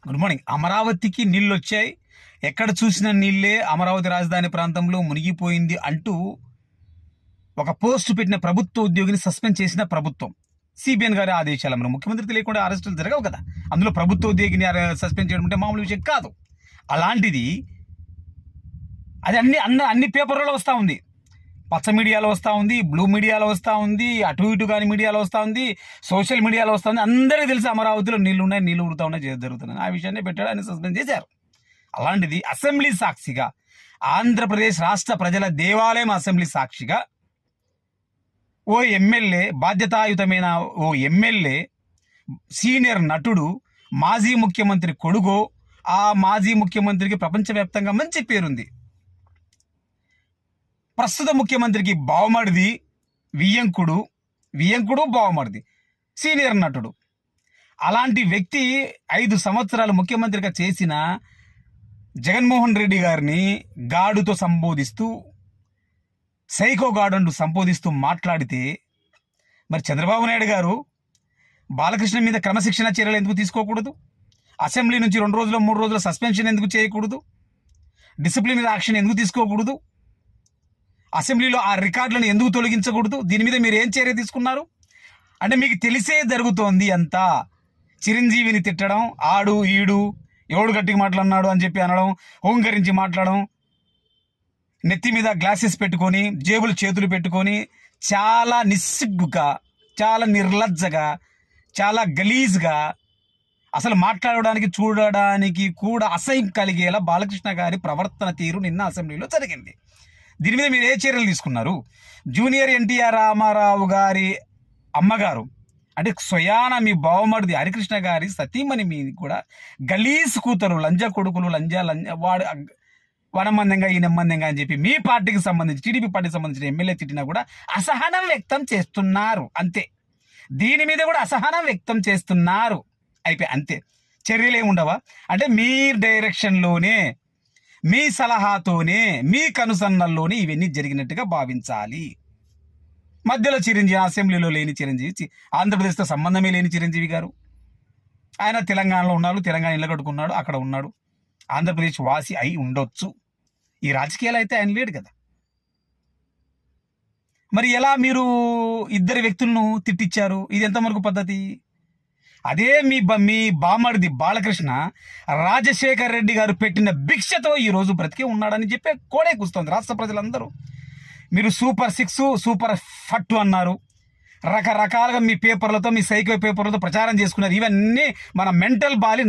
Good morning. అమరావతికి నీళ్ళు వచ్చాయి, ఎక్కడ చూసిన నీళ్ళే, అమరావతి రాజధాని ప్రాంతంలో మునిగిపోయింది అంటూ ఒక పోస్ట్ పెట్టిన ప్రభుత్వ ఉద్యోగిని సస్పెండ్ చేసిన ప్రభుత్వం. సిబిఎన్ గారి ఆదేశాల మేరకు ముఖ్యమంత్రి తెలియకుండా అరెస్టులు జరగవు కదా. అందులో ప్రభుత్వ ఉద్యోగిని సస్పెండ్ చేయడం అంటే మామూలు విషయం కాదు. అలాంటిది అది అన్ని పేపర్లలో వస్తూ ఉంది. పచ్చ మీడియాలో వస్తూ ఉంది, బ్లూ మీడియాలో వస్తూ ఉంది, అటు ఇటు కాని మీడియాలో వస్తూ ఉంది, సోషల్ మీడియాలో వస్తూ ఉంది. అందరికీ తెలుసు అమరావతిలో నీళ్లు ఉన్నాయి, నీళ్లు ఉడుతూ ఉన్నాయి, జరుగుతున్నాయి. ఆ విషయాన్ని పెట్టాడు, ఆయన సస్పెండ్ చేశారు. అలాంటిది అసెంబ్లీ సాక్షిగా, ఆంధ్రప్రదేశ్ రాష్ట్ర ప్రజల దేవాలయం అసెంబ్లీ సాక్షిగా ఓ ఎమ్మెల్యే, బాధ్యతాయుతమైన ఓ ఎమ్మెల్యే, సీనియర్ నటుడు, మాజీ ముఖ్యమంత్రి కొడుగో, ఆ మాజీ ముఖ్యమంత్రికి ప్రపంచవ్యాప్తంగా మంచి పేరుంది. ప్రస్తుత ముఖ్యమంత్రికి బావమరిది, వియ్యంకుడు బావమరిది, సీనియర్ నటుడు. అలాంటి వ్యక్తి 5 సంవత్సరాలు ముఖ్యమంత్రిగా చేసిన జగన్మోహన్ రెడ్డి గారిని గాడుతో సంబోధిస్తూ, సైకో గాడంటూ సంబోధిస్తూ మాట్లాడితే, మరి చంద్రబాబు నాయుడు గారు బాలకృష్ణ మీద క్రమశిక్షణ చర్యలు ఎందుకు తీసుకోకూడదు? అసెంబ్లీ నుంచి 2 రోజులు 3 రోజుల సస్పెన్షన్ ఎందుకు చేయకూడదు? డిసిప్లినరీ యాక్షన్ ఎందుకు తీసుకోకూడదు? అసెంబ్లీలో ఆ రికార్డులను ఎందుకు తొలగించకూడదు? దీని మీద మీరు ఏం చర్య తీసుకున్నారు? అంటే మీకు తెలిసే జరుగుతోంది అంతా. చిరంజీవిని తిట్టడం, ఆడు ఈడు ఎవడు గట్టిగా మాట్లాడినాడు అని చెప్పి అనడం, ఓంకరించి మాట్లాడడం, నెత్తి మీద గ్లాసెస్ పెట్టుకొని, జేబులు చేతులు పెట్టుకొని, చాలా నిస్సిగ్గుగా, చాలా నిర్లజ్జగా, చాలా గలీజ్గా, అసలు మాట్లాడడానికి చూడడానికి కూడా అసహ్యం కలిగేలా బాలకృష్ణ గారి ప్రవర్తన తీరు నిన్న అసెంబ్లీలో జరిగింది. దీని మీద మీరు ఏ చర్యలు తీసుకున్నారు? జూనియర్ ఎన్టీఆర్ రామారావు గారి అమ్మగారు, అంటే స్వయాన మీ బావమరిది హరికృష్ణ గారి సతీమణి మీ కూడా గలీజ్ కూతురు, లంజ కొడుకులు, వాడు వనమందంగా ఈ నెమ్మందంగా అని చెప్పి మీ పార్టీకి సంబంధించి, టీడీపీ పార్టీకి సంబంధించిన ఎమ్మెల్యే తిట్టినా కూడా అసహనం వ్యక్తం చేస్తున్నారు. అంతే. దీని మీద కూడా అసహనం వ్యక్తం చేస్తున్నారు. అయిపోయి అంతే. చర్యలు ఏముండవా? అంటే మీ డైరెక్షన్లోనే, మీ సలహాతోనే, మీ కనుసన్నల్లోనే ఇవన్నీ జరిగినట్టుగా భావించాలి. మధ్యలో చిరంజీవి, అసెంబ్లీలో లేని చిరంజీవి, ఆంధ్రప్రదేశ్తో సంబంధమే లేని చిరంజీవి గారు, ఆయన తెలంగాణలో ఉన్నాడు, తెలంగాణ ఇళ్ళ కట్టుకున్నాడు, అక్కడ ఉన్నాడు, ఆంధ్రప్రదేశ్ వాసి అయి ఉండొచ్చు. ఈ రాజకీయాలు అయితే ఆయన లేడు కదా. మరి ఎలా మీరు ఇద్దరు వ్యక్తులను తిట్టించారు? ఇది ఎంతవరకు పద్ధతి? అదే మీ బామర్ది బాలకృష్ణ రాజశేఖర్ రెడ్డి గారు పెట్టిన భిక్షతో ఈరోజు బ్రతికే ఉన్నాడని చెప్పే కోడే కూస్తోంది రాష్ట్ర ప్రజలందరూ. మీరు సూపర్ 6, సూపర్ ఫట్టు అన్నారు, రకరకాలుగా మీ పేపర్లతో, మీ సైకో పేపర్లతో ప్రచారం చేసుకున్నారు. ఇవన్నీ మన మెంటల్ బాలి